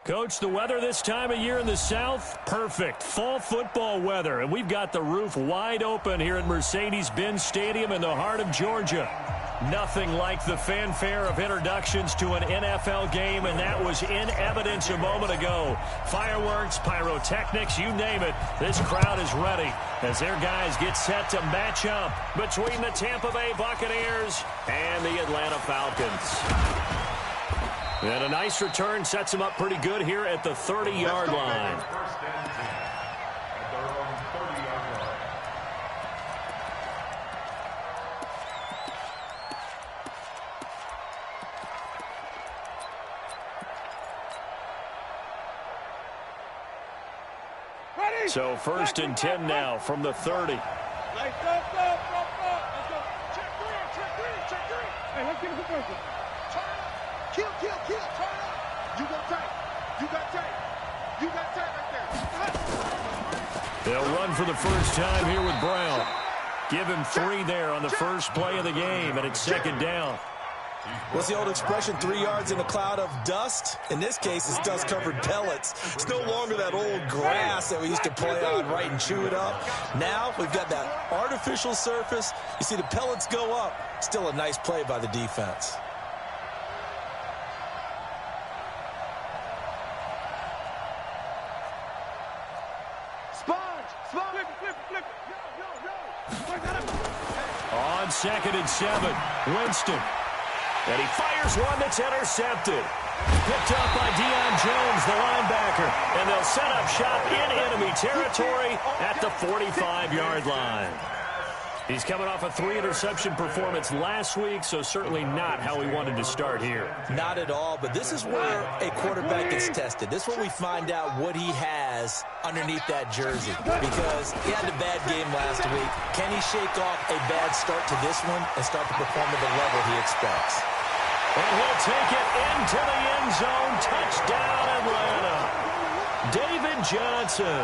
Coach, the weather this time of year in the South, perfect. Fall football weather, and we've got the roof wide open here at Mercedes-Benz Stadium in the heart of Georgia. Nothing like the fanfare of introductions to an NFL game, and that was in evidence a moment ago. Fireworks, pyrotechnics, you name it. This crowd is ready as their guys get set to match up between the Tampa Bay Buccaneers and the Atlanta Falcons. And a nice return sets them up pretty good here at the 30-yard line. So 1st and 10 now from the 30. Hey, let's get it for Kill, turn up. You got tight right there. They'll run for the first time here with Brown. Give him 3 there on the first play of the game, and it's 2nd down. What's the old expression, 3 yards in a cloud of dust? In this case, it's dust-covered pellets. It's no longer that old grass that we used to play on, right, and chew it up. Now we've got that artificial surface. You see the pellets go up. Still a nice play by the defense. Flip. On 2nd and 7, Winston. And he fires one that's intercepted. Picked up by Deion Jones, the linebacker. And they'll set up shop in enemy territory at the 45-yard line. He's coming off a 3-interception performance last week, so certainly not how he wanted to start here. Not at all, but this is where a quarterback gets tested. This is where we find out what he has underneath that jersey, because he had a bad game last week. Can he shake off a bad start to this one and start to perform at the level he expects? And he'll take it into the end zone. Touchdown, Atlanta. David Johnson,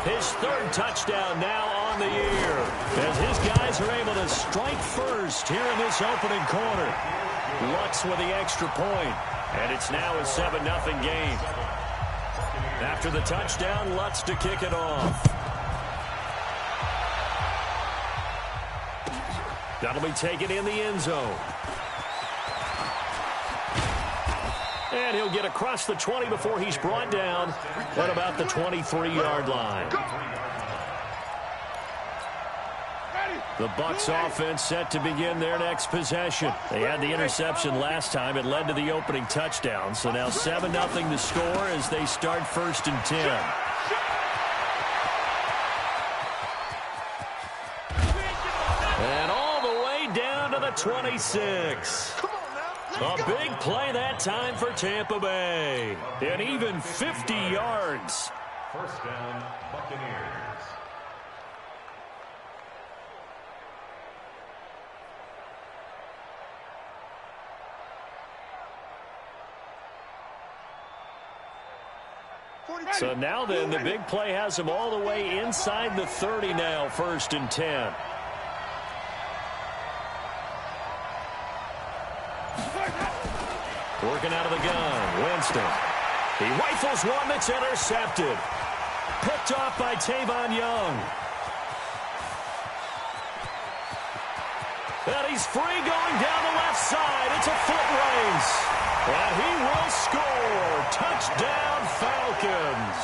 his 3rd touchdown now on the year, as his guys are able to strike first here in this opening quarter. Lutz with the extra point, and it's now a 7-0 game. After the touchdown, Lutz to kick it off. That'll be taken in the end zone. And he'll get across the 20 before he's brought down at about the 23-yard line. The Bucs offense set to begin their next possession. They had the interception last time. It led to the opening touchdown. So now 7-0 to score as they start 1st and 10. And all the way down to the 26. A big play that time for Tampa Bay. And even 50 yards. 1st down, Buccaneers. So now then, the big play has them all the way inside the 30 now, 1st and 10. Working out of the gun, Winston. He rifles one that's intercepted. Picked off by Tavon Young. And he's free going down the left side. It's a foot race. And he will score. Touchdown, Falcons.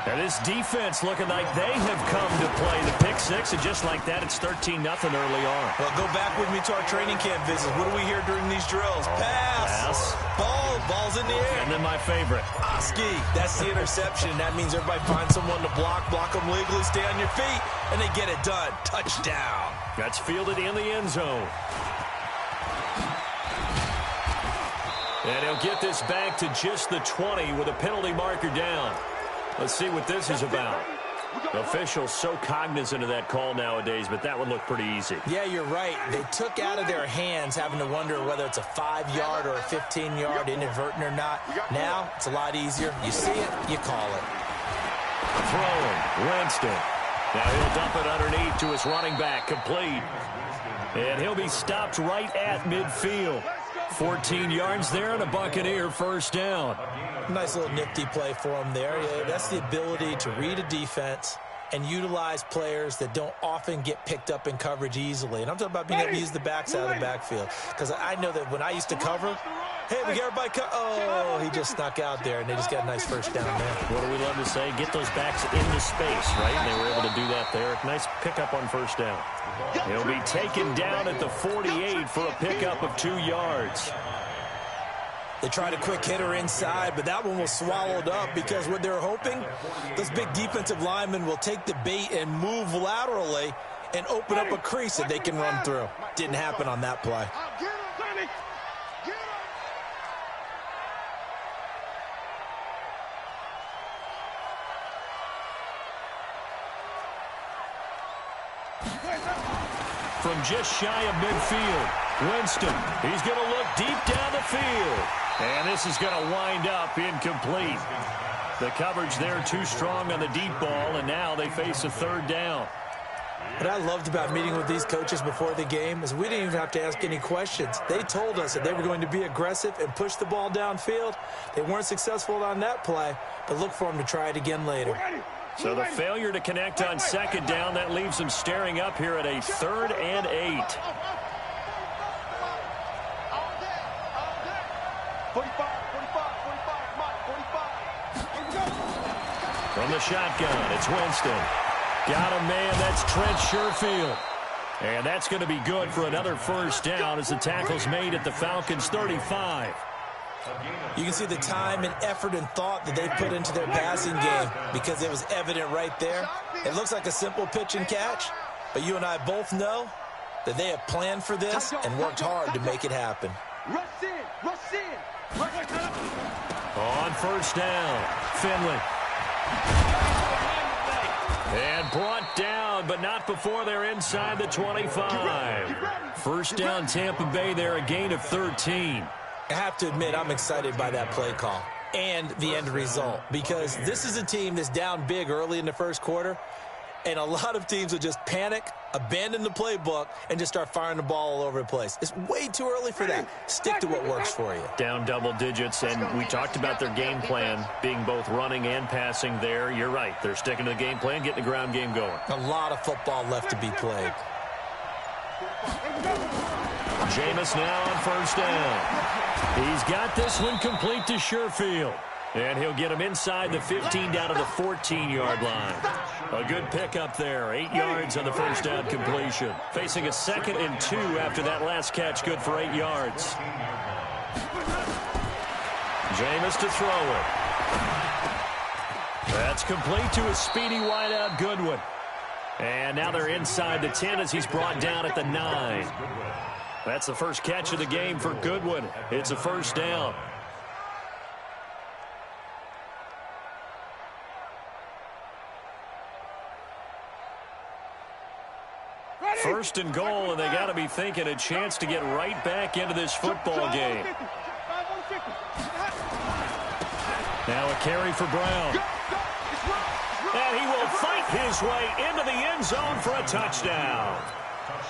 And this defense looking like they have come to play the pick six, and just like that, it's 13-0 early on. Well, go back with me to our training camp visits. What do we hear during these drills? Pass. Ball's in the air. And then my favorite. Oski. That's the interception. That means everybody finds someone to block them legally, stay on your feet, and they get it done. Touchdown. That's fielded in the end zone. And he'll get this back to just the 20 with a penalty marker down. Let's see what this is about. Officials so cognizant of that call nowadays, but that would look pretty easy. Yeah, you're right. They took out of their hands having to wonder whether it's a 5-yard or a 15-yard inadvertent or not. Now, it's a lot easier. You see it, you call it. Throwing, Winston. Now he'll dump it underneath to his running back, complete. And he'll be stopped right at midfield. 14 yards there and a Buccaneer first down. Nice little nifty play for him there. Yeah, that's the ability to read a defense and utilize players that don't often get picked up in coverage easily. And I'm talking about being able to use the backside of the backfield. Because I know that when I used to cover, hey, we got everybody oh, he just snuck out there, and they just got a nice first down there. What do we love to say? Get those backs into space, right? And they were able to do that there. Nice pickup on first down. He'll be taken down at the 48 for a pickup of 2 yards. They tried a quick hitter inside, but that one was swallowed up because what they're hoping, those big defensive linemen will take the bait and move laterally and open up a crease that they can run through. Didn't happen on that play. From just shy of midfield, Winston, he's going to look deep down the field. And this is going to wind up incomplete. The coverage there too strong on the deep ball, and now they face a third down. What I loved about meeting with these coaches before the game is we didn't even have to ask any questions. They told us that they were going to be aggressive and push the ball downfield. They weren't successful on that play, but look for them to try it again later. So the failure to connect on second down, that leaves them staring up here at a 3rd and 8. 45. From the shotgun, it's Winston. Got a man, that's Trent Sherfield. And that's going to be good for another first down as the tackle's made at the Falcons' 35. You can see the time and effort and thought that they put into their passing game because it was evident right there. It looks like a simple pitch and catch, but you and I both know that they have planned for this and worked hard to make it happen. On first down, Finley. And brought down, but not before they're inside the 25. First down, Tampa Bay there, a gain of 13. I have to admit, I'm excited by that play call and the end result because this is a team that's down big early in the first quarter, and a lot of teams will just panic, abandon the playbook, and just start firing the ball all over the place. It's way too early for that. Stick to what works for you. Down double digits, and we talked about their game plan being both running and passing there. You're right. They're sticking to the game plan, getting the ground game going. A lot of football left to be played. Jameis now on first down. He's got this one complete to Sherfield. And he'll get him inside the 15 down to the 14-yard line. A good pickup there. 8 yards on the first down completion. Facing a 2nd and 2 after that last catch. Good for 8 yards. Jameis to throw it. That's complete to a speedy wideout Goodwin. And now they're inside the 10 as he's brought down at the 9. That's the first catch of the game for Goodwin. It's a first down. First and goal, and they got to be thinking a chance to get right back into this football game. Now a carry for Brown. And he will fight his way into the end zone for a touchdown.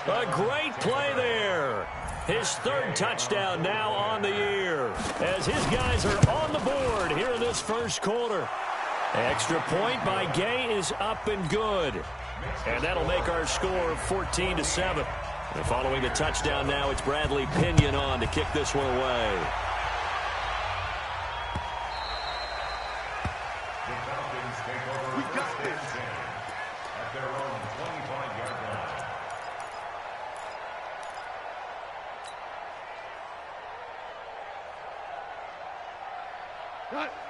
A great play there. His 3rd touchdown now on the year as his guys are on the board here in this first quarter. Extra point by Gay is up and good. And that'll make our score 14-7. And following the touchdown now, it's Bradley Pinion on to kick this one away. We got this. At their own 25-yard line.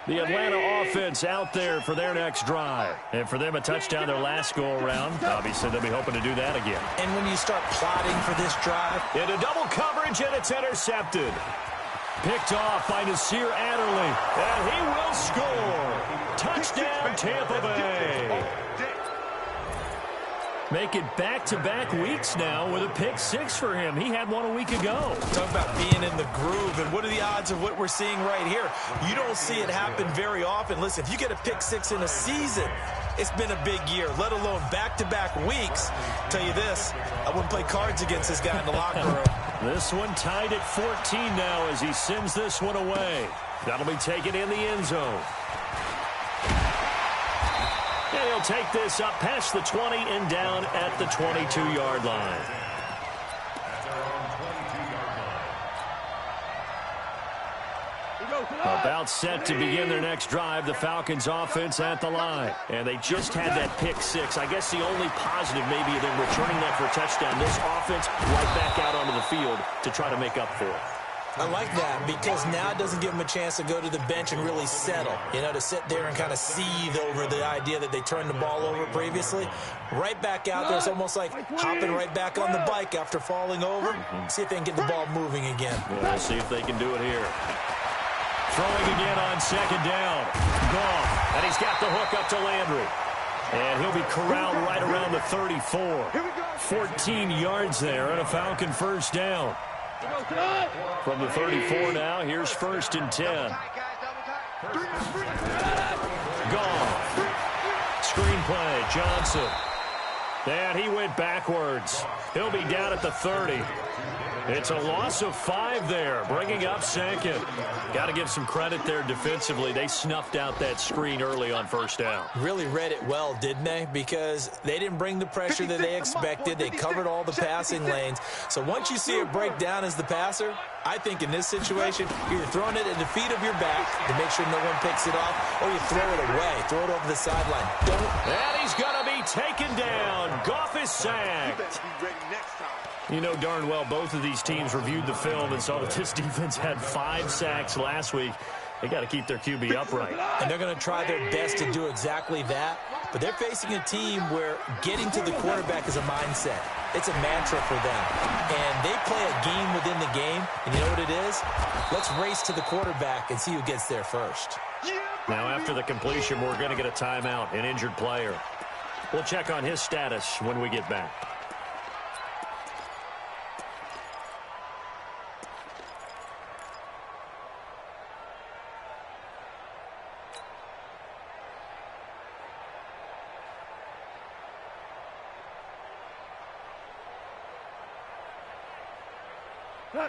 The Atlanta offense out there for their next drive. And for them, a touchdown their last go-around. Obviously, they'll be hoping to do that again. And when you start plotting for this drive, into double coverage, and it's intercepted. Picked off by Nasir Adderley. And he will score. Touchdown, Tampa Bay. Make it back-to-back weeks now with a pick 6 for him. He had one a week ago. Talk about being in the groove, and what are the odds of what we're seeing right here? You don't see it happen very often. Listen, if you get a pick 6 in a season, it's been a big year, let alone back-to-back weeks. I'll tell you this, I wouldn't play cards against this guy in the locker room. This one tied at 14 now as he sends this one away. That'll be taken in the end zone. And he'll take this up past the 20 and down at the 22-yard line. About set to begin their next drive, the Falcons offense at the line. And they just had that pick six. I guess the only positive maybe of them returning that for a touchdown. This offense right back out onto the field to try to make up for it. I like that because now it doesn't give them a chance to go to the bench and really settle, to sit there and kind of seethe over the idea that they turned the ball over previously. Right back out there, it's almost like hopping right back on the bike after falling over. See if they can get the ball moving again. Yeah, we'll see if they can do it here. Throwing again on second down. Gone. And he's got the hook up to Landry. And he'll be corralled right around the 34. 14 yards there and a Falcon first down. From the 34 now, here's 1st and 10. Gone. Screen play, Johnson. And he went backwards. He'll be down at the 30. It's a loss of 5 there, bringing up second. Got to give some credit there defensively. They snuffed out that screen early on first down. Really read it well, didn't they? Because they didn't bring the pressure that they expected. They covered all the passing lanes. So once you see it break down as the passer, I think in this situation, you're either throwing it at the feet of your back to make sure no one picks it off, or you throw it away. Throw it over the sideline. And he's going to be taken down. Goff is sacked. You know darn well both of these teams reviewed the film and saw that this defense had 5 sacks last week. They got to keep their QB upright. And they're going to try their best to do exactly that. But they're facing a team where getting to the quarterback is a mindset. It's a mantra for them. And they play a game within the game. And you know what it is? Let's race to the quarterback and see who gets there first. Now after the completion, we're going to get a timeout, an injured player. We'll check on his status when we get back.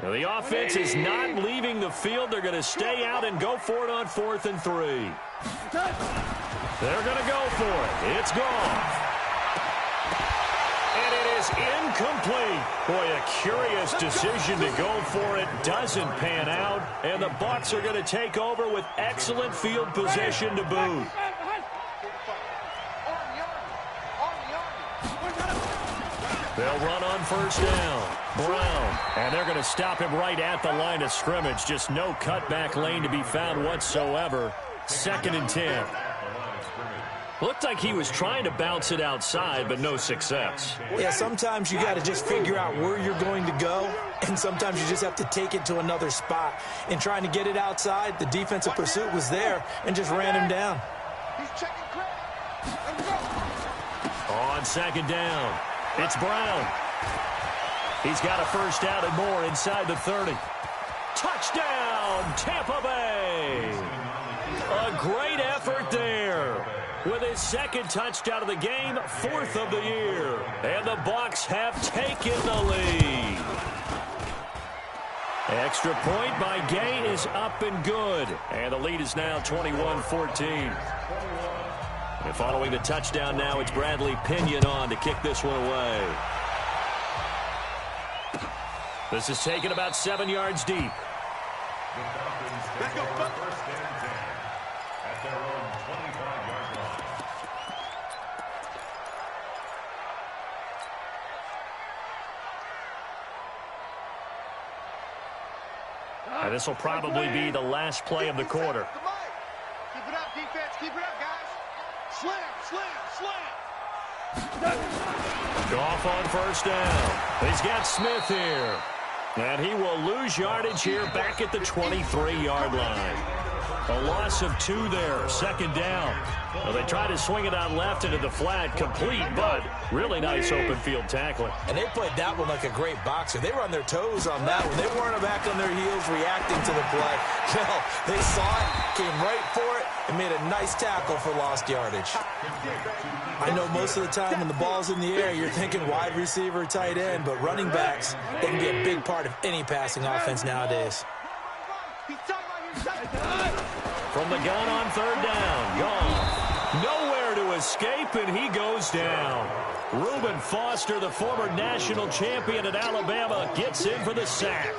Now the offense is not leaving the field. They're going to stay out and go for it on 4th and 3. They're going to go for it. It's gone. And it is incomplete. Boy, a curious decision to go for it. Doesn't pan out. And the Bucs are going to take over with excellent field position to boot. They'll run on first down. Brown. And they're going to stop him right at the line of scrimmage. Just no cutback lane to be found whatsoever. 2nd and 10. Looked like he was trying to bounce it outside, but no success. Yeah, sometimes you got to just figure out where you're going to go, and sometimes you just have to take it to another spot. In trying to get it outside, the defensive pursuit was there and just ran him down. On 2nd down, it's Brown. He's got a first down and more inside the 30. Touchdown, Tampa Bay. A great effort there. With his 2nd touchdown of the game, 4th of the year. And the Bucs have taken the lead. Extra point by Gay is up and good. And the lead is now 21-14. And following the touchdown now, it's Bradley Pinion on to kick this one away. This is taken about 7 yards deep. Back up, back. First and 10 at their own 25-yard line. And this will probably be the last play of the quarter. Keep it up, defense. Keep it up, guys. Slam. Goff on first down. He's got Smith here. And he will lose yardage here back at the 23-yard line. A loss of 2 there, second down. Well, they try to swing it on left into the flat, complete, but really nice open field tackling. And they played that one like a great boxer. They were on their toes on that one. They weren't back on their heels reacting to the play. No, they saw it, came right for it, and made a nice tackle for lost yardage. I know most of the time when the ball's in the air, you're thinking wide receiver, tight end, but running backs, they can be a big part of any passing offense nowadays. From the gun on third down, gone. Nowhere to escape, and he goes down. Reuben Foster, the former national champion at Alabama, gets in for the sack.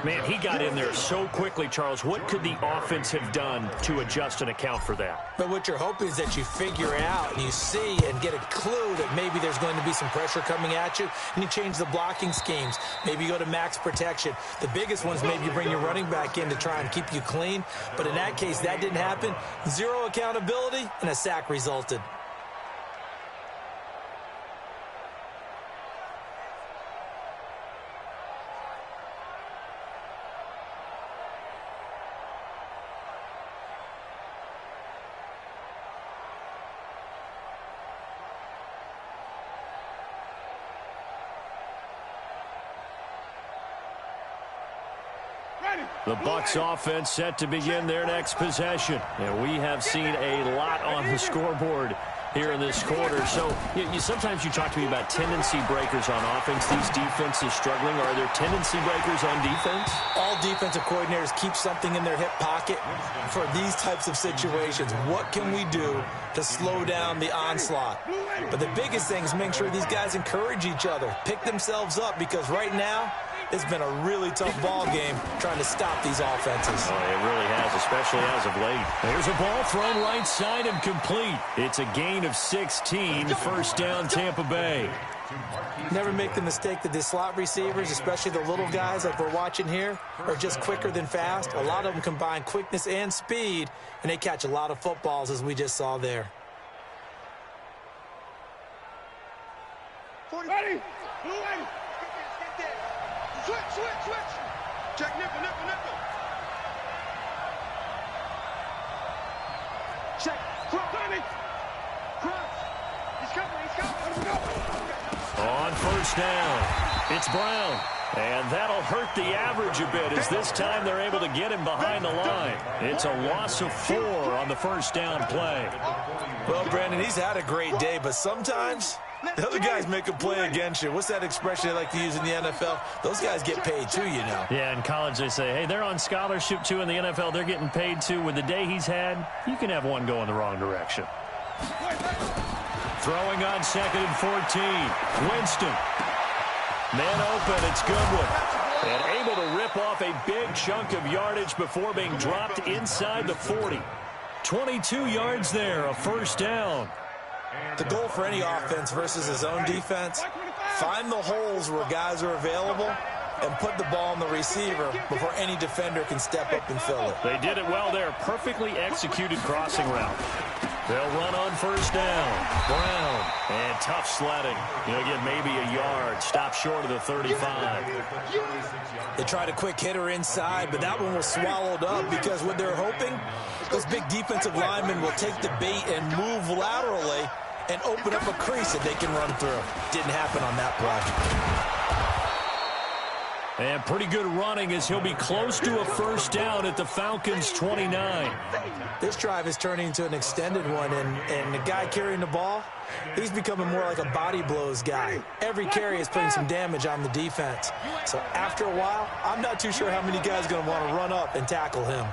Man, he got in there so quickly, Charles. What could the offense have done to adjust and account for that? But what you're hoping is that you figure out and you see and get a clue that maybe there's going to be some pressure coming at you, and you change the blocking schemes. Maybe you go to max protection. The biggest ones, maybe you bring your running back in to try and keep you clean. But in that case, that didn't happen. Zero accountability, and a sack resulted. The Bucs offense set to begin their next possession. And we have seen a lot on the scoreboard here in this quarter. So sometimes you talk to me about tendency breakers on offense. These defenses struggling. Are there tendency breakers on defense? All defensive coordinators keep something in their hip pocket for these types of situations. What can we do to slow down the onslaught? But the biggest thing is make sure these guys encourage each other, pick themselves up, because right now, it's been a really tough ball game trying to stop these offenses. Oh, it really has, especially as of late. There's a ball thrown right side and complete. It's a gain of 16, first down Tampa Bay. Never make the mistake that the slot receivers, especially the little guys like we're watching here, are just quicker than fast. A lot of them combine quickness and speed, and they catch a lot of footballs, as we just saw there. Ready? Switch. Check nickel. Check. Cross. He's coming. On first down, it's Brown. And that'll hurt the average a bit as this time they're able to get him behind the line. It's a loss of 4 on the first down play. Well, Brandon, he's had a great day, but sometimes the other guys make a play against you. What's that expression they like to use in the NFL? Those guys get paid too, you know. Yeah, in college they say, hey, they're on scholarship too. In the NFL, they're getting paid too. With the day he's had, you can have one go in the wrong direction. Throwing on 2nd and 14. Winston. Man open, it's Goodwin. And able to rip off a big chunk of yardage before being dropped inside the 40. 22 yards there, a first down. The goal for any offense versus his own defense, find the holes where guys are available and put the ball on the receiver before any defender can step up and fill it. They did it well there. Perfectly executed crossing route. They'll run on first down. Brown. And tough sledding. He'll get maybe a yard. Stop short of the 35. They tried a quick hitter inside, but that one was swallowed up because what they're hoping, those big defensive linemen will take the bait and move laterally and open up a crease that they can run through. Didn't happen on that play. And pretty good running as he'll be close to a first down at the Falcons' 29. This drive is turning into an extended one, and the guy carrying the ball, he's becoming more like a body blows guy. Every carry is putting some damage on the defense. So after a while, I'm not too sure how many guys are going to want to run up and tackle him.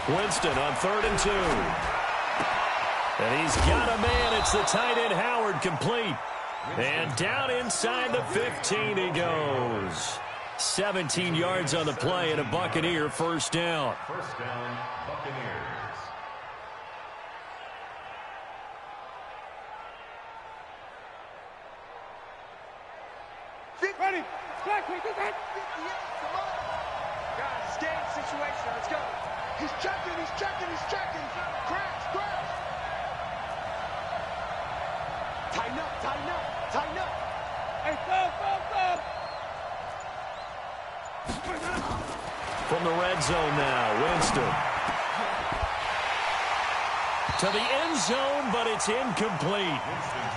Winston on 3rd and 2. And he's got a man. It's the tight end Howard, complete. And down inside the 15 he goes. 17 yards on the play and a Buccaneer first down. First down, Buccaneers. Ready? Guys, game situation. Let's go. He's checking. Crash. Tighten up. Hey, go. From the red zone now, Winston. To the end zone, but it's incomplete.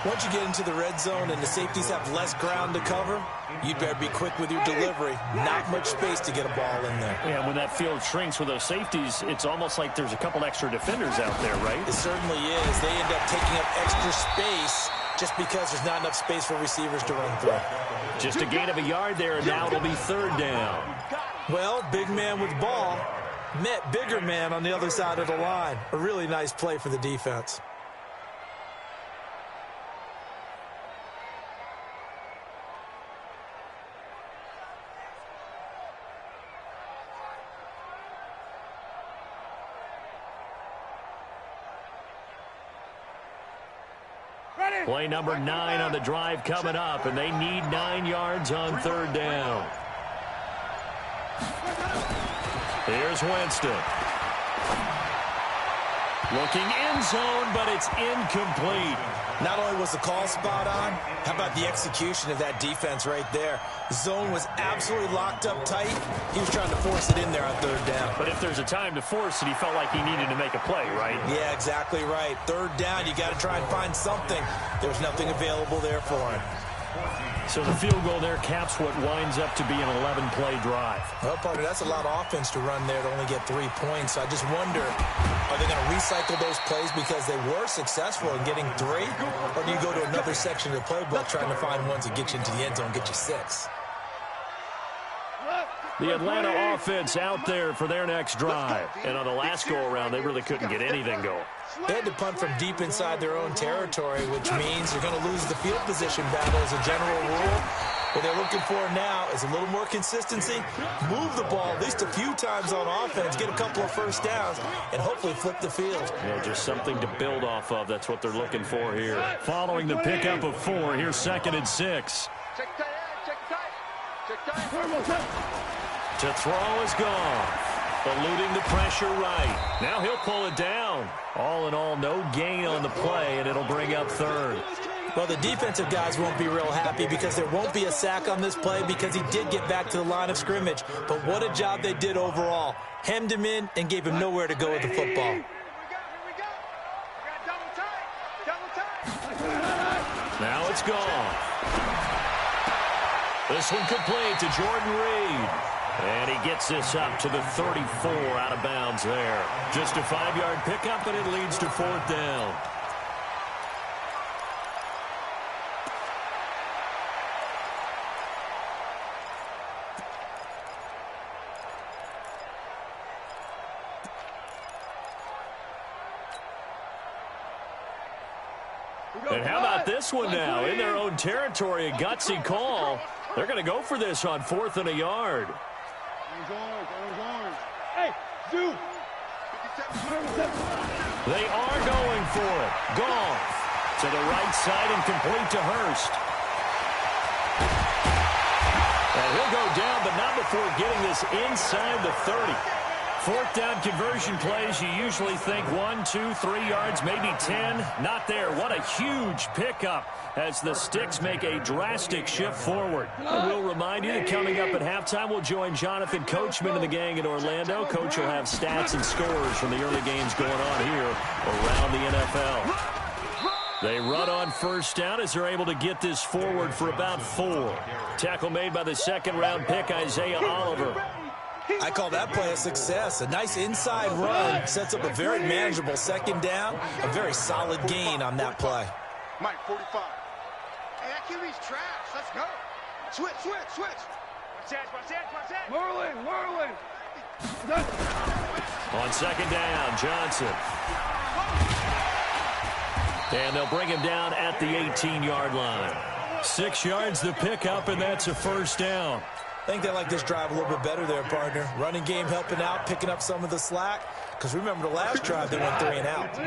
Once you get into the red zone and the safeties have less ground to cover, you'd better be quick with your delivery. Not much space to get a ball in there. Yeah, when that field shrinks with those safeties, it's almost like there's a couple extra defenders out there, right? It certainly is. They end up taking up extra space just because there's not enough space for receivers to run through. Just a gain of a yard there, and now it'll be third down. Well, big man with ball met bigger man on the other side of the line. A really nice play for the defense. Play number 9 on the drive coming up, and they need 9 yards on third down. Here's Winston. Looking end zone, but it's incomplete. Not only was the call spot on, how about the execution of that defense right there? The zone was absolutely locked up tight. He was trying to force it in there on third down. But if there's a time to force it, he felt like he needed to make a play, right? Yeah, exactly right. Third down, you got to try and find something. There's nothing available there for him. So the field goal there caps what winds up to be an 11-play drive. Well, partner, that's a lot of offense to run there to only get 3 points. So I just wonder, are they going to recycle those plays because they were successful in getting 3? Or do you go to another section of the playbook trying to find ones that get you into the end zone and get you 6? The Atlanta offense out there for their next drive. And on the last go-around, they really couldn't get anything going. They had to punt from deep inside their own territory, which means they're going to lose the field position battle as a general rule. What they're looking for now is a little more consistency, move the ball at least a few times on offense, get a couple of first downs, and hopefully flip the field. Yeah, just something to build off of. That's what they're looking for here. Following the pickup of 4, here's 2nd and 6. Check tight, check tight. To throw is gone. Eluding the pressure right. Now he'll pull it down. All in all, no gain on the play, and it'll bring up third. Well, the defensive guys won't be real happy because there won't be a sack on this play because he did get back to the line of scrimmage. But what a job they did overall. Hemmed him in and gave him nowhere to go with the football. Here we go. We got double tight. Now it's gone. This one complete to Jordan Reed. And he gets this up to the 34 out of bounds there. Just a 5-yard pickup, and it leads to 4th down. And how about this one now? In their own territory, a gutsy call. They're going to go for this on 4th and a yard. Hey, Zoo. They are going for it. Goff to the right side and complete to Hurst. And he'll go down, but not before getting this inside the 30. 4th down conversion plays, you usually think 1, 2, 3 yards, maybe 10. Not there. What a huge pickup as the Sticks make a drastic shift forward. And we'll remind you that coming up at halftime, we'll join Jonathan Coachman and the gang in Orlando. Coach will have stats and scores from the early games going on here around the NFL. They run on 1st down as they're able to get this forward for about 4. Tackle made by the 2nd-round pick, Isaiah Oliver. I call that play a success. A nice inside run sets up a very manageable 2nd down. A very solid gain on that play. Mike, 45. Hey, that QB's trash. Let's go. Switch. Watch that. Merlin. On 2nd down, Johnson. And they'll bring him down at the 18-yard line. 6 yards the pickup, and that's a 1st down. I think they like this drive a little bit better there, partner. Running game helping out, picking up some of the slack. Because remember the last drive, they went 3 and out.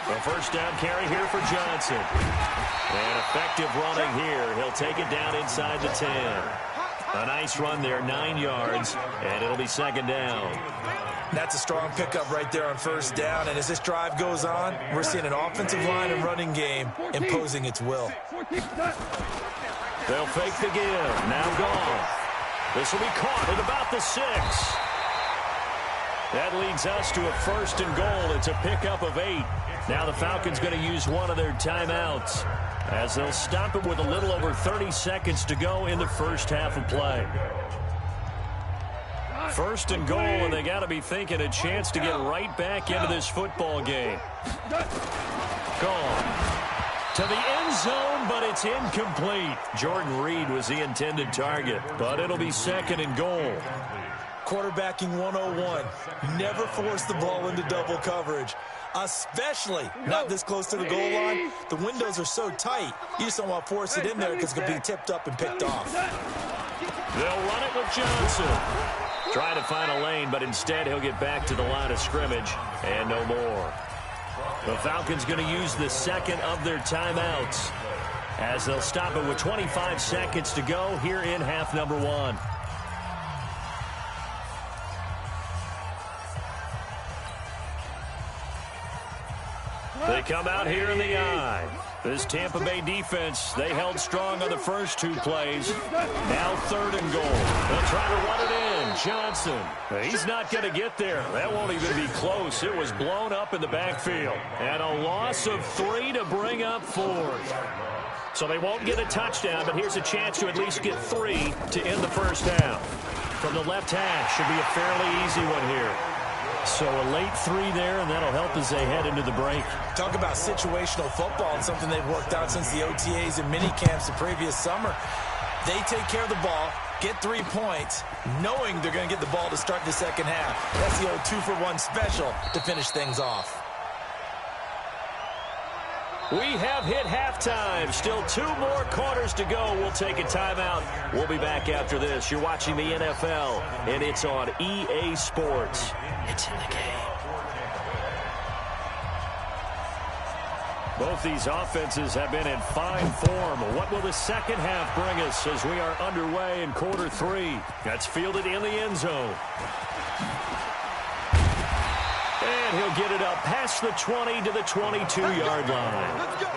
A 1st down carry here for Johnson. And effective running here. He'll take it down inside the 10. A nice run there, 9 yards, and it'll be 2nd down. That's a strong pickup right there on first down. And as this drive goes on, we're seeing an offensive line and running game imposing its will. They'll fake the give. Now gone. This will be caught at about the 6. That leads us to a 1st and goal. It's a pickup of 8. Now the Falcons going to use one of their timeouts as they'll stop it with a little over 30 seconds to go in the first half of play. 1st and goal, and they got to be thinking a chance to get right back into this football game. Gone to the end zone, but it's incomplete. Jordan Reed was the intended target, but it'll be 2nd and goal. Quarterbacking 101. Never force the ball into double coverage, especially not this close to the goal line. The windows are so tight, you just don't want to force it in there because it could be tipped up and picked off. They'll run it with Johnson. Trying to find a lane, but instead he'll get back to the line of scrimmage and no more. The Falcons going to use the 2nd of their timeouts as they'll stop it with 25 seconds to go here in half number 1. They come out here in the eye. This Tampa Bay defense, they held strong on the first 2 plays. Now 3rd and goal. They'll try to run it in. Johnson. He's not going to get there. That won't even be close. It was blown up in the backfield. And a loss of 3 to bring up 4th. So they won't get a touchdown, but here's a chance to at least get 3 to end the first half. From the left hash, should be a fairly easy one here. So a late 3 there, and that'll help as they head into the break. Talk about situational football and something they've worked out since the OTAs and mini camps the previous summer. They take care of the ball, get 3 points, knowing they're going to get the ball to start the second half. That's the old 2-for-1 special to finish things off. We have hit halftime. Still 2 more quarters to go. We'll take a timeout. We'll be back after this. You're watching the NFL, and it's on EA Sports. It's in the game. Both these offenses have been in fine form. What will the second half bring us as we are underway in quarter 3? That's fielded in the end zone. And he'll get it up past the 20 to the 22-yard line. Let's go.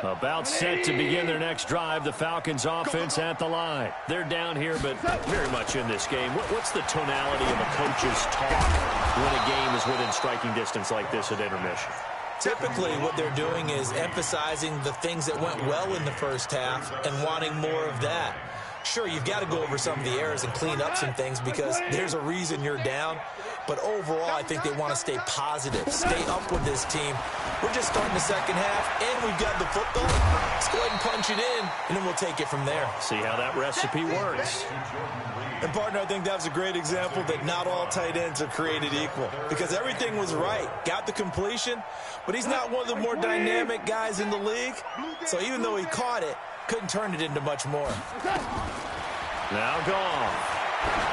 About set to begin their next drive, the Falcons offense at the line. They're down here, but very much in this game. What's the tonality of a coach's talk when a game is within striking distance like this at intermission? Typically, what they're doing is emphasizing the things that went well in the first half and wanting more of that. Sure, you've got to go over some of the errors and clean up some things because there's a reason you're down. But overall, I think they want to stay positive, stay up with this team. We're just starting the second half, and we've got the football. Let's go ahead and punch it in, and then we'll take it from there. See how that recipe works. And, partner, I think that was a great example that not all tight ends are created equal because everything was right. Got the completion, but he's not one of the more dynamic guys in the league. So even though he caught it, couldn't turn it into much more. Now gone.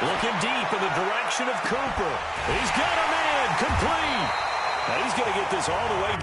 Looking deep in the direction of Cooper. He's got a man complete. Now he's going to get this all the way.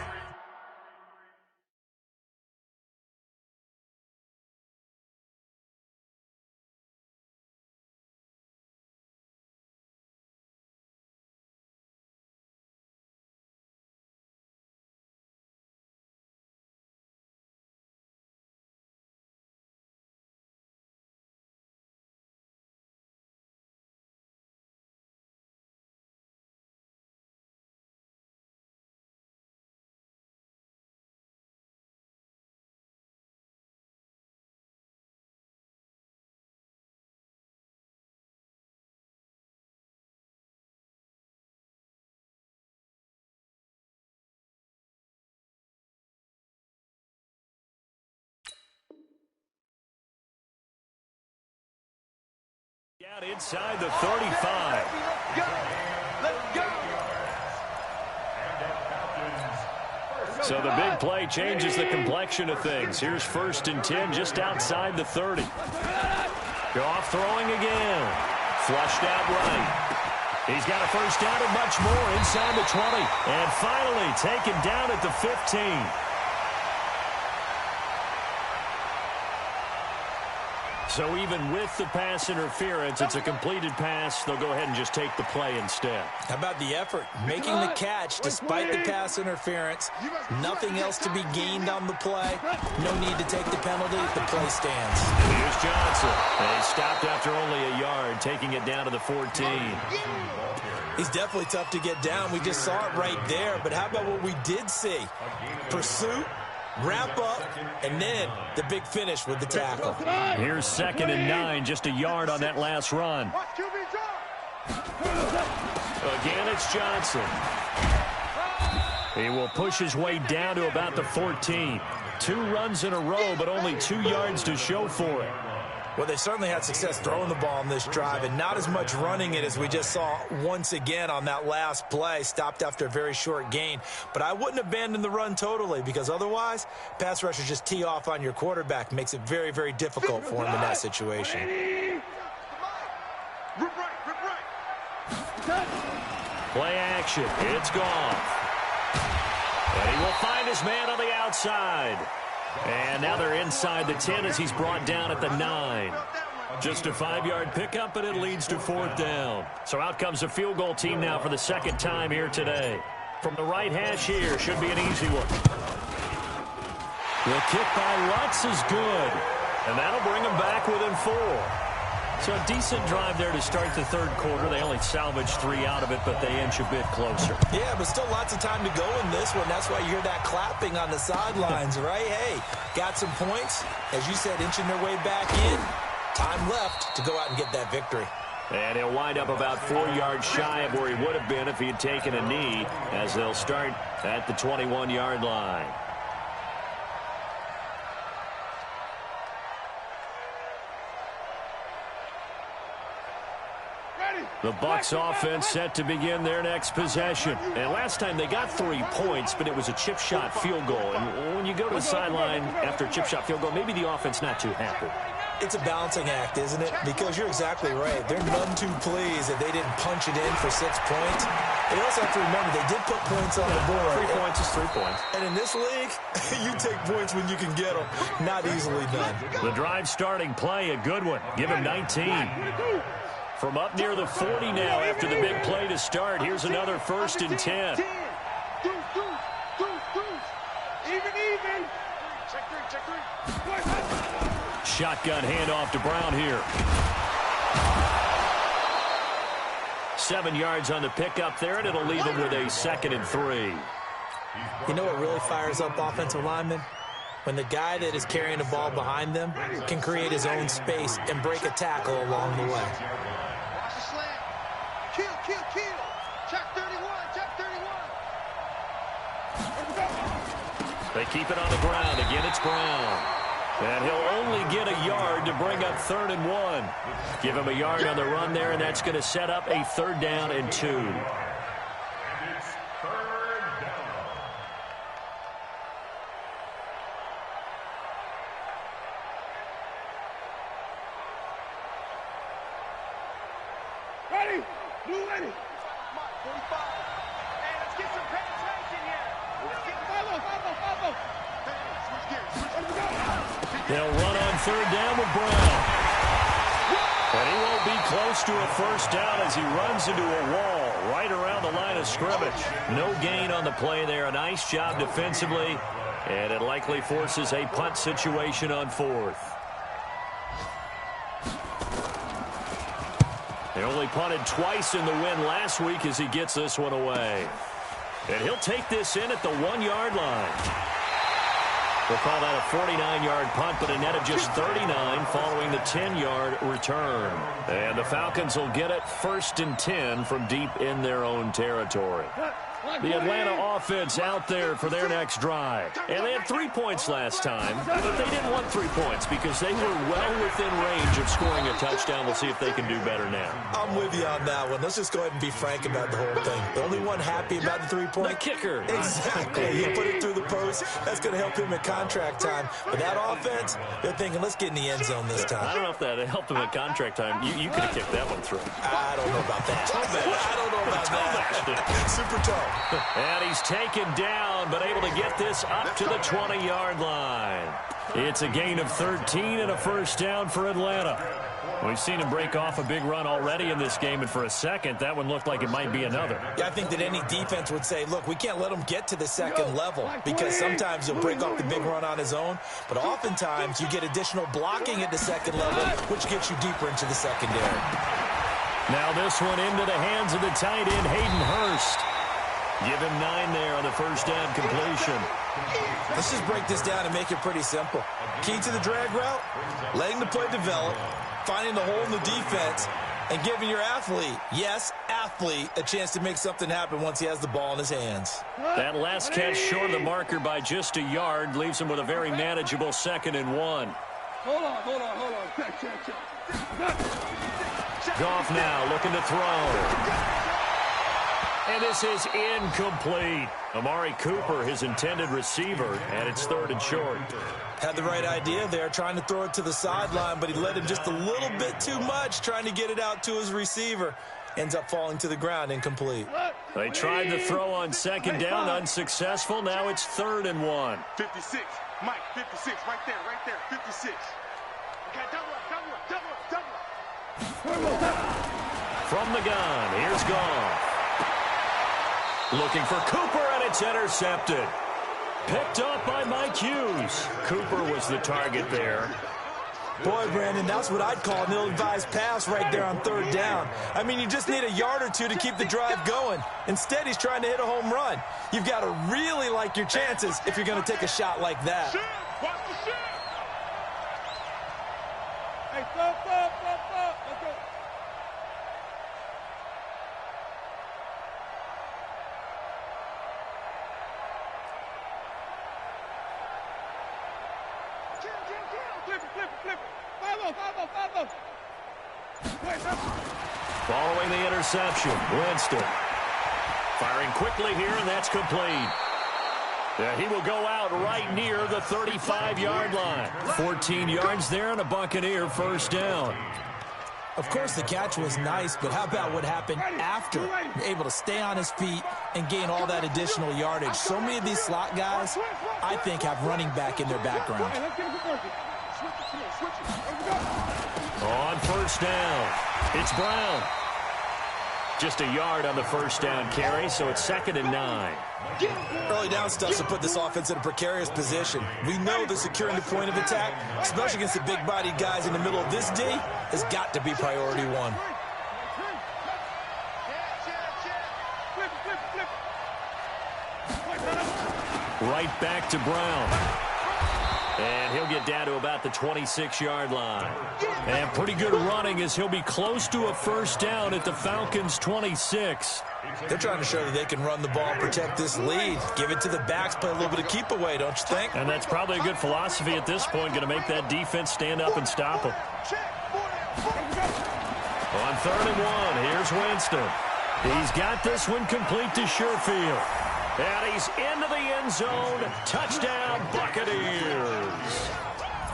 Out inside the 35. Let's go. So the big play changes the complexion of things. Here's 1st and 10 just outside the 30. Goff throwing again. Flushed out right. He's got a first down and much more inside the 20. And finally taken down at the 15. So even with the pass interference, it's a completed pass. They'll go ahead and just take the play instead. How about the effort? Making the catch despite the pass interference. Nothing else to be gained on the play. No need to take the penalty. The play stands. Here's Johnson. And he stopped after only a yard, taking it down to the 14. He's definitely tough to get down. We just saw it right there. But how about what we did see? Pursuit, wrap up, and then the big finish with the tackle. Here's 2nd and 9, just a yard on that last run. Again, it's Johnson. He will push his way down to about the 14. 2 runs in a row, but only 2 yards to show for it. Well, they certainly had success throwing the ball on this drive, and not as much running it as we just saw once again on that last play. Stopped after a very short gain. But I wouldn't abandon the run totally, because otherwise, pass rushers just tee off on your quarterback. Makes it very, very difficult for him in that situation. Play action. It's gone. And he will find his man on the outside. And now they're inside the 10 as he's brought down at the 9. Just a 5-yard pickup, and it leads to 4th down. So out comes a field goal team now for the 2nd time here today. From the right hash here, should be an easy one. The kick by Lutz is good. And that'll bring them back within 4. So a decent drive there to start the 3rd quarter. They only salvaged 3 out of it, but they inch a bit closer. Yeah, but still lots of time to go in this one. That's why you hear that clapping on the sidelines, right? Hey, got some points. As you said, inching their way back in. Time left to go out and get that victory. And he'll wind up about 4 yards shy of where he would have been if he had taken a knee, as they'll start at the 21-yard line. The Bucs offense set to begin their next possession. And last time they got 3 points, but it was a chip shot field goal. And when you go to the sideline after a chip shot field goal, maybe the offense not too happy. It's a balancing act, isn't it? Because you're exactly right. They're none too pleased that they didn't punch it in for 6 points. And you also have to remember, they did put points on the board. 3 points is 3 points. And in this league, you take points when you can get them. Not easily done. The drive starting play, a good one. Give him 19. From up near the 40 now after the big play to start. Here's another 1st and 10. Even. Check 3. Shotgun handoff to Brown here. 7 yards on the pickup there, and it'll leave him with a 2nd and 3. You know what really fires up offensive linemen? When the guy that is carrying the ball behind them can create his own space and break a tackle along the way. Kill. Check 31. They keep it on the ground. Again, it's Brown. And he'll only get a yard to bring up 3rd and 1. Give him a yard on the run there, and that's going to set up a 3rd down and 2. And it's 3rd down. Ready? Blue ready. 45. Hey, let's get some penetration here. Follow. Switch gears. They'll run on 3rd down with Brown. And he won't be close to a 1st down as he runs into a wall right around the line of scrimmage. No gain on the play there. A nice job defensively. And it likely forces a punt situation on 4th. They only punted twice in the win last week as he gets this one away. And he'll take this in at the 1-yard line. We'll call that a 49-yard punt, but a net of just 39 following the 10-yard return. And the Falcons will get it 1st and 10 from deep in their own territory. The Atlanta offense out there for their next drive. And they had 3 points last time, but they didn't want 3 points because they were well within range of scoring a touchdown. We'll see if they can do better now. I'm with you on that one. Let's just go ahead and be frank about the whole thing. The only one happy about the 3-point? The kicker. Exactly. He put it through the post. That's going to help him at contract time. But that offense, they're thinking, let's get in the end zone this time. I don't know if that helped him at contract time. You could have kicked that one through. I don't know about that. I don't know about that. Super tough. And he's taken down, but able to get this up to the 20-yard line. It's a gain of 13 and a first down for Atlanta. We've seen him break off a big run already in this game, and for a second, that one looked like it might be another. Yeah, I think that any defense would say, look, we can't let him get to the second level because sometimes he'll break off the big run on his own, but oftentimes you get additional blocking at the second level, which gets you deeper into the secondary. Now this one into the hands of the tight end, Hayden Hurst. Give him 9 there on the first down completion. Let's just break this down and make it pretty simple. Key to the drag route, letting the play develop, finding the hole in the defense, and giving your athlete, yes, athlete, a chance to make something happen once he has the ball in his hands. That last catch short of the marker by just a yard leaves him with a very manageable 2nd and 1. Hold on. Check. Goff now looking to throw. And this is incomplete. Amari Cooper, his intended receiver, and it's 3rd and short. Had the right idea there, trying to throw it to the sideline, but he led him just a little bit too much, trying to get it out to his receiver. Ends up falling to the ground, incomplete. They tried to throw on 2nd down, unsuccessful. Now it's 3rd and 1. 56. Mike, 56. Right there. 56. Okay, double up. From the gun, here's Goff. Looking for Cooper, and it's intercepted. Picked up by Mike Hughes. Cooper was the target there. Boy, Brandon, that's what I'd call an ill-advised pass right there on 3rd down. I mean, you just need a yard or two to keep the drive going. Instead, he's trying to hit a home run. You've got to really like your chances if you're going to take a shot like that. Watch the shit. Hey, stop. Let's go. Flip it. 5-0. Following the interception, Winston. Firing quickly here, and that's complete. Yeah, he will go out right near the 35-yard line. 14 yards there and a Buccaneer first down. Of course, the catch was nice, but how about what happened after? You're able to stay on his feet and gain all that additional yardage. So many of these slot guys, I think, have running back in their background. On first down, it's Brown. Just a yard on the first down carry, so it's 2nd and 9. Early down stuff to put this offense in a precarious position. We know that securing the point of attack, especially against the big-bodied guys in the middle of this D, has got to be priority 1. Right back to Brown. And he'll get down to about the 26-yard line. And pretty good running as he'll be close to a first down at the Falcons' 26. They're trying to show that they can run the ball and protect this lead. Give it to the backs, play a little bit of keep away, don't you think? And that's probably a good philosophy at this point, going to make that defense stand up and stop them. On 3rd and 1, here's Winston. He's got this one complete to Sherfield. And he's into the end zone. Touchdown, Buccaneers.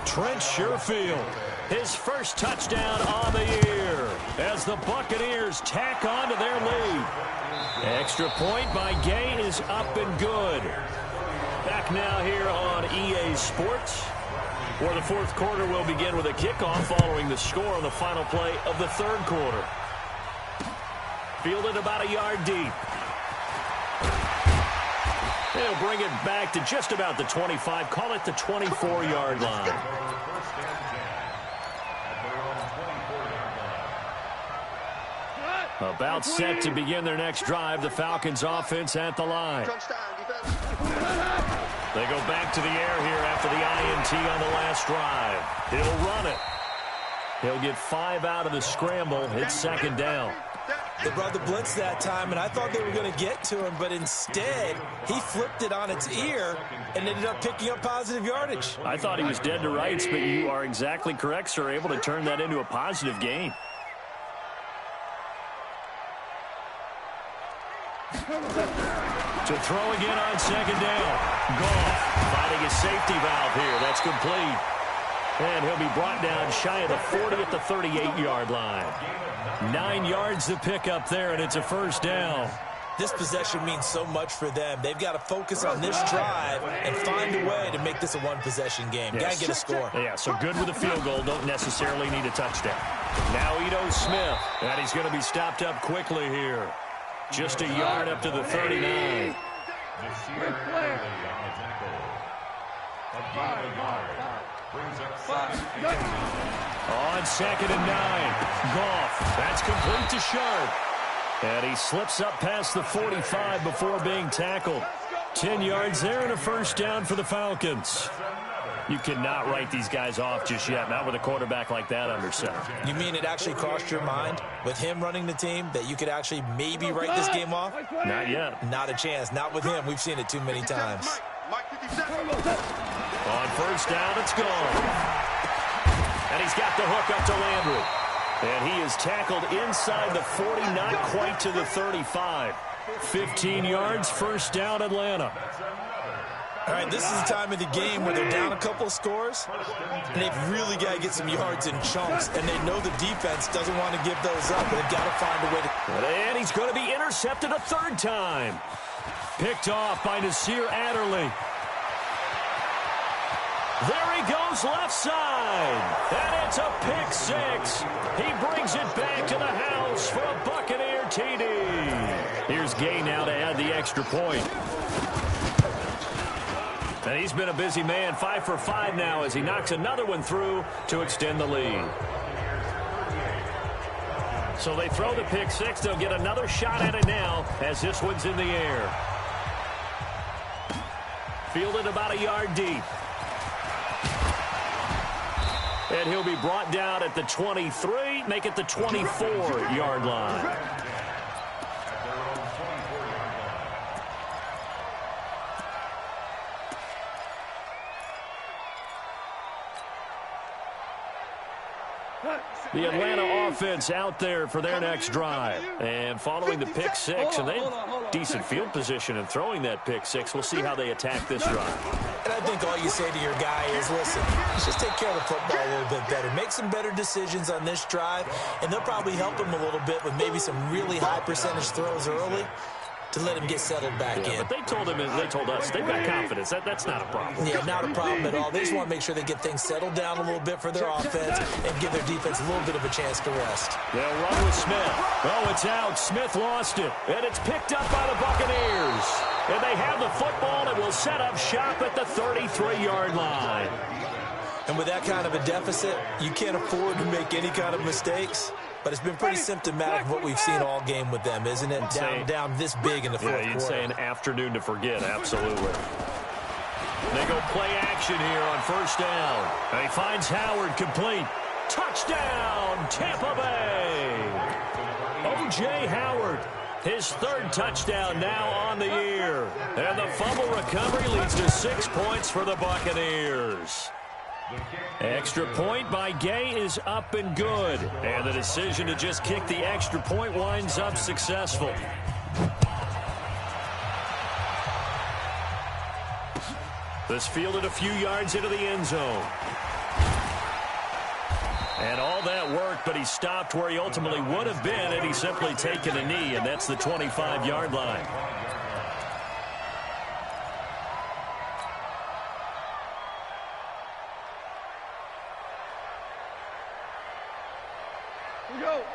Trent Sherfield, his first touchdown on the year as the Buccaneers tack on to their lead. Extra point by Gay is up and good. Back now here on EA Sports, where the 4th quarter will begin with a kickoff following the score on the final play of the 3rd quarter. Fielded about a yard deep. They'll bring it back to just about the 25, call it the 24-yard line. About set to begin their next drive, the Falcons offense at the line. They go back to the air here after the INT on the last drive. He'll run it. He'll get 5 out of the scramble. It's 2nd down. They brought the blitz that time, and I thought they were going to get to him, but instead, he flipped it on its ear and ended up picking up positive yardage. I thought he was dead to rights, but you are exactly correct, sir, able to turn that into a positive gain. To throw again on second down. Goff finding a safety valve here. That's complete. And he'll be brought down shy of the 40 at the 38-yard line. 9 yards to pick up there, and it's a first down. This possession means so much for them. They've got to focus on this drive and find a way to make this a one-possession game. Yes. Got to get a score. Yeah, so good with a field goal. Don't necessarily need a touchdown. Now Ito Smith, and he's going to be stopped up quickly here. Just a yard up to the 39. On second and 9. Goff. That's complete to Sharp. And he slips up past the 45 before being tackled. 10 yards there and a first down for the Falcons. You cannot write these guys off just yet, not with a quarterback like that under center. You mean it actually crossed your mind with him running the team that you could actually maybe write this game off? Not yet. Not a chance. Not with him. We've seen it too many times. On first down, it's gone. And he's got the hook up to Landry. And he is tackled inside the 40, not quite to the 35. 15 yards, first down, Atlanta. All right, this is the time of the game where they're down a couple of scores, and they've really got to get some yards in chunks, and they know the defense doesn't want to give those up, but they've got to find a way to... And he's going to be intercepted a third time. Picked off by Nasir Adderley. There he goes left side. And it's a pick six. He brings it back to the house for a Buccaneer TD. Here's Gay now to add the extra point. And he's been a busy man, 5 for 5 now as he knocks another one through to extend the lead. So they throw the pick six. They'll get another shot at it now as this one's in the air. Fielded about a yard deep. And he'll be brought down at the 23, make it the 24-yard line. The Atlanta offense out there for their next drive. And following the pick six, and they have decent field position in throwing that pick six. We'll see how they attack this drive. And I think all you say to your guy is, listen, let's just take care of the football a little bit better. Make some better decisions on this drive, and they'll probably help him a little bit with maybe some really high percentage throws early to let him get settled back in. But they told us they've got confidence. That's not a problem. Yeah, not a problem at all. They just want to make sure they get things settled down a little bit for their offense and give their defense a little bit of a chance to rest. They'll run with Smith. Oh, it's out. Smith lost it. And it's picked up by the Buccaneers. And they have the football and will set up shop at the 33-yard line. And with that kind of a deficit, you can't afford to make any kind of mistakes. But it's been pretty symptomatic of what we've seen all game with them, isn't it? Down this big in the fourth quarter. You'd say an afternoon to forget, absolutely. They go play action here on first down. And he finds Howard complete. Touchdown, Tampa Bay. O.J. Howard, his third touchdown now on the year. And the fumble recovery leads to 6 points for the Buccaneers. Extra point by Gay is up and good. And the decision to just kick the extra point winds up successful. This fielded a few yards into the end zone. And all that work, but he stopped where he ultimately would have been had he simply taken a knee, and that's the 25-yard line.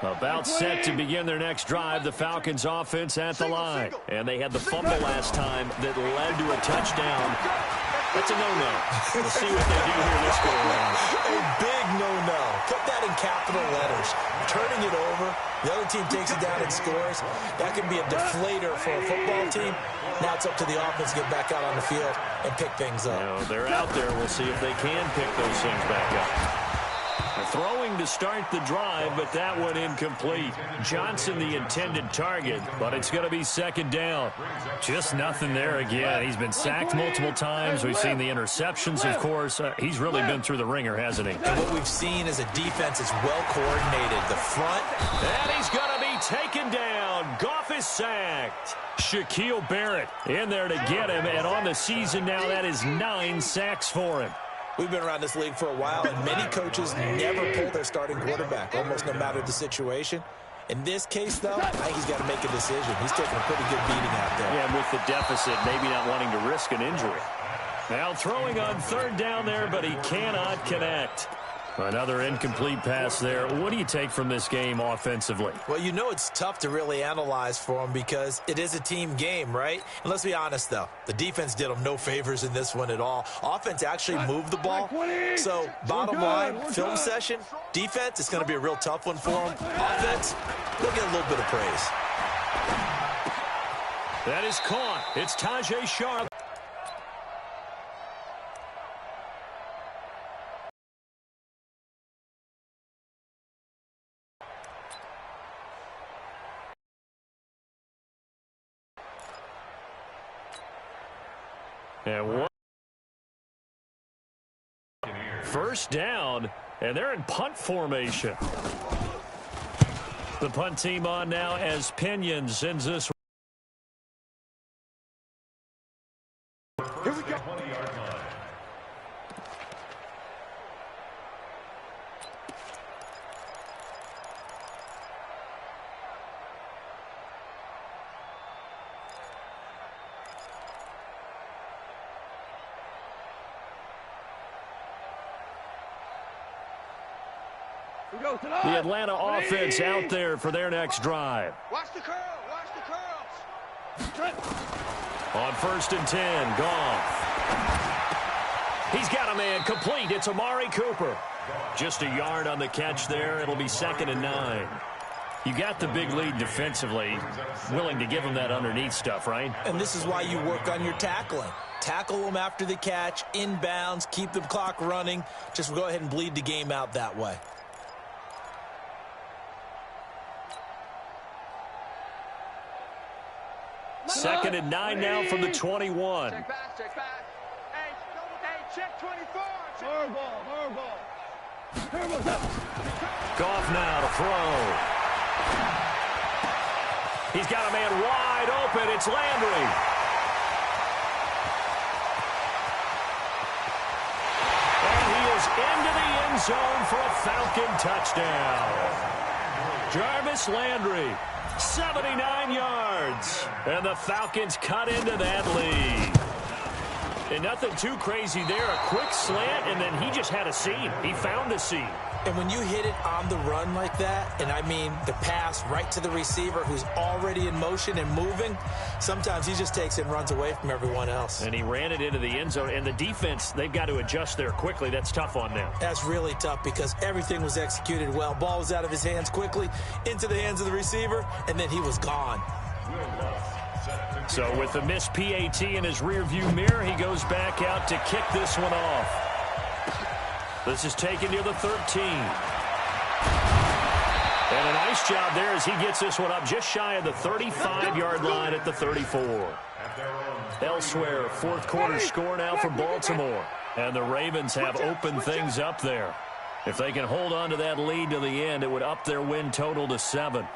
About set to begin their next drive, the Falcons offense at the line. And they had the fumble last time that led to a touchdown. That's a no-no. We'll see what they do here this go around. A big no-no. Put that in capital letters. Turning it over, the other team takes it down and scores. That can be a deflator for a football team. Now it's up to the offense to get back out on the field and pick things up. They're out there. We'll see if they can pick those things back up. A Throwing to start the drive, but that one incomplete. Johnson the intended target, but it's going to be second down. Just nothing there again. He's been sacked multiple times. We've seen the interceptions, of course. He's really been through the ringer, hasn't he? And what we've seen is a defense that's well coordinated. The front. And he's going to be taken down. Goff is sacked. Shaquille Barrett in there to get him, and on the season now, that is 9 sacks for him. We've been around this league for a while, and many coaches never pull their starting quarterback, almost no matter the situation. In this case, though, I think he's got to make a decision. He's taking a pretty good beating out there. Yeah, and with the deficit, maybe not wanting to risk an injury. Now throwing on third down there, but he cannot connect. Another incomplete pass there. What do you take from this game offensively? Well, you know it's tough to really analyze for them because it is a team game, right? And let's be honest, though. The defense did them no favors in this one at all. Offense actually moved the ball. So, bottom line, film session, defense, it's going to be a real tough one for them. Offense, they'll get a little bit of praise. That is caught. It's Tajay Sharp. And one first down, and they're in punt formation. The punt team on now as Pinion sends this. Here we go. 20-yard line. The Atlanta offense out there for their next drive. Watch the curl. Watch the curls. On 1st and 10, Goff. He's got a man complete. It's Amari Cooper. Just a yard on the catch there. It'll be 2nd and 9. You got the big lead defensively. Willing to give him that underneath stuff, right? And this is why you work on your tackling. Tackle them after the catch, inbounds, keep the clock running. Just go ahead and bleed the game out that way. Second and 9 now from the 21. Check back. Check back. Hey, check 24. Hardball. Goff now to throw. He's got a man wide open. It's Landry. And he is into the end zone for a Falcon touchdown. Jarvis Landry, 79 yards. And the Falcons cut into that lead. And nothing too crazy there. A quick slant, and then he just had a seam. He found a seam. And when you hit it on the run like that, and I mean the pass right to the receiver who's already in motion and moving, sometimes he just takes it and runs away from everyone else. And he ran it into the end zone. And the defense, they've got to adjust there quickly. That's tough on them. That's really tough because everything was executed well. Ball was out of his hands quickly, into the hands of the receiver, and then he was gone. So with the missed PAT in his rearview mirror, he goes back out to kick this one off. This is taken near the 13. And a nice job there as he gets this one up just shy of the 35-yard line at the 34. Elsewhere, fourth quarter score now for Baltimore. And the Ravens have opened things up there. If they can hold on to that lead to the end, it would up their win total to 7.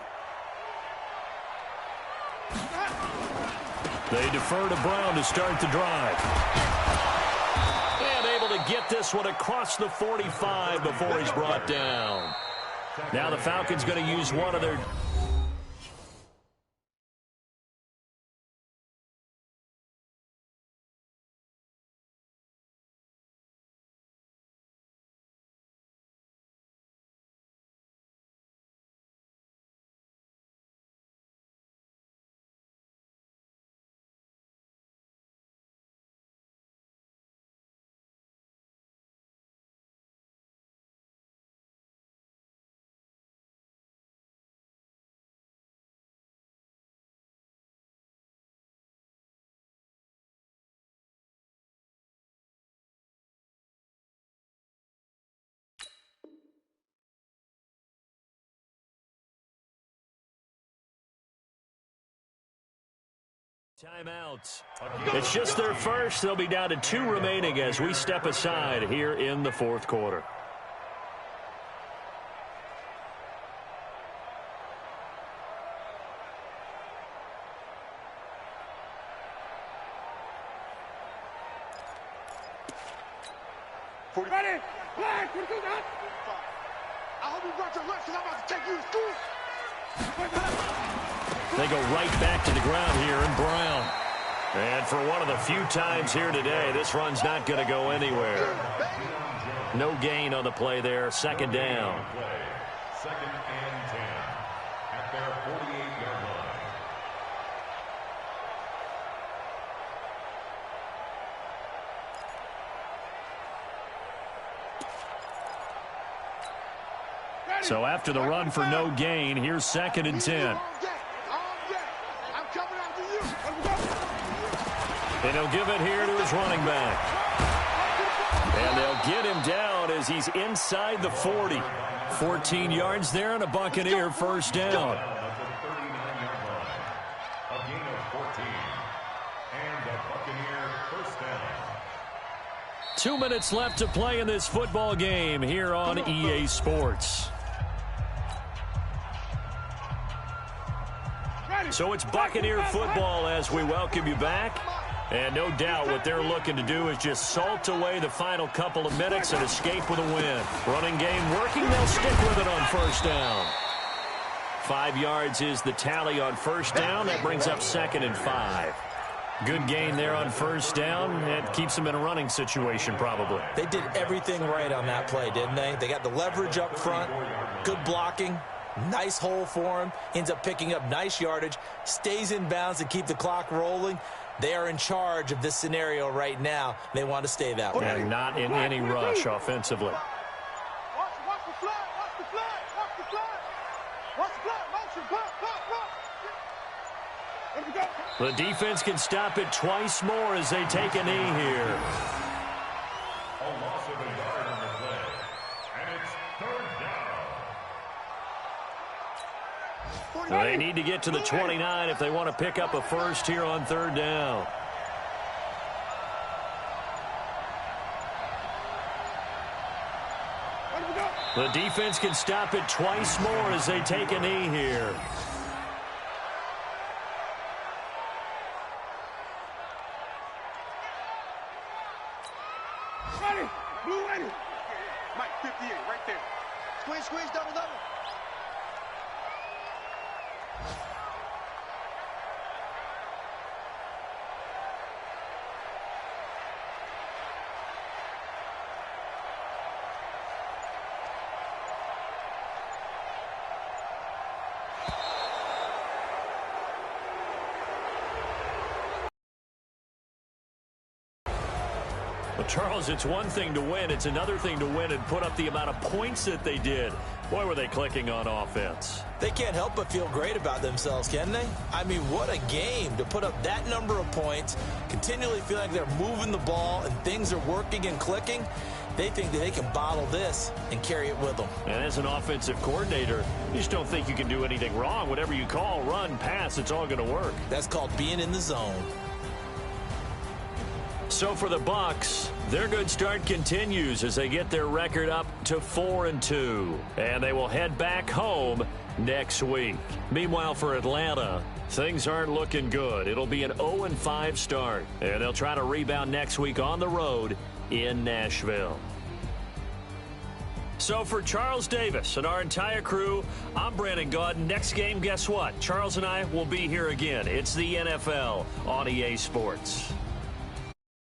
They defer to Brown to start the drive. And able to get this one across the 45 before he's brought down. Now the Falcons going to use one of their Timeout. It's just their first. They'll be down to 2 remaining as we step aside here in the fourth quarter. Ready? Flag! I hope you brought your lunch because I'm about to take you to school. They go right back to the ground here in Brown. And for one of the few times here today, this run's not going to go anywhere. No gain on the play there. Second down. Second and 10 at their 48-yard line. So after the run for no gain, here's second and 10. And he'll give it here to his running back. And they'll get him down as he's inside the 40. 14 yards there and a Buccaneer first down. A gain of 14. And the Buccaneer first down. 2 minutes left to play in this football game here on EA Sports. So it's Buccaneer football as we welcome you back. And no doubt what they're looking to do is just salt away the final couple of minutes and escape with a win. Running game working, they'll stick with it on first down. 5 yards is the tally on first down. That brings up second and 5. Good gain there on first down. It keeps them in a running situation probably. They did everything right on that play, didn't they? They got the leverage up front, good blocking, nice hole for him, ends up picking up nice yardage, stays in bounds to keep the clock rolling. They are in charge of this scenario right now. They want to stay that way. And not in any rush offensively. Watch the flag, watch the flag, watch the flag. Watch the flag, motion, Let me go. The defense can stop it twice more as they take a knee here. A loss of a yard on the play. And it's third down. They need to get to the 29 if they want to pick up a first here on third down. The defense can stop it twice more as they take a knee here. Ready, blue ready. Mike, 58, right there. Squeeze, squeeze, double, double. Well, Charles, it's one thing to win. It's another thing to win and put up the amount of points that they did. Boy, were they clicking on offense. They can't help but feel great about themselves, can they? I mean, what a game to put up that number of points, continually feeling like they're moving the ball and things are working and clicking. They think that they can bottle this and carry it with them. And as an offensive coordinator, you just don't think you can do anything wrong. Whatever you call, run, pass, it's all going to work. That's called being in the zone. So for the Bucs, their good start continues as they get their record up to 4-2. And they will head back home next week. Meanwhile, for Atlanta, things aren't looking good. It'll be an 0-5 start. And they'll try to rebound next week on the road in Nashville. So for Charles Davis and our entire crew, I'm Brandon Gaudin. Next game, guess what? Charles and I will be here again. It's the NFL on EA Sports.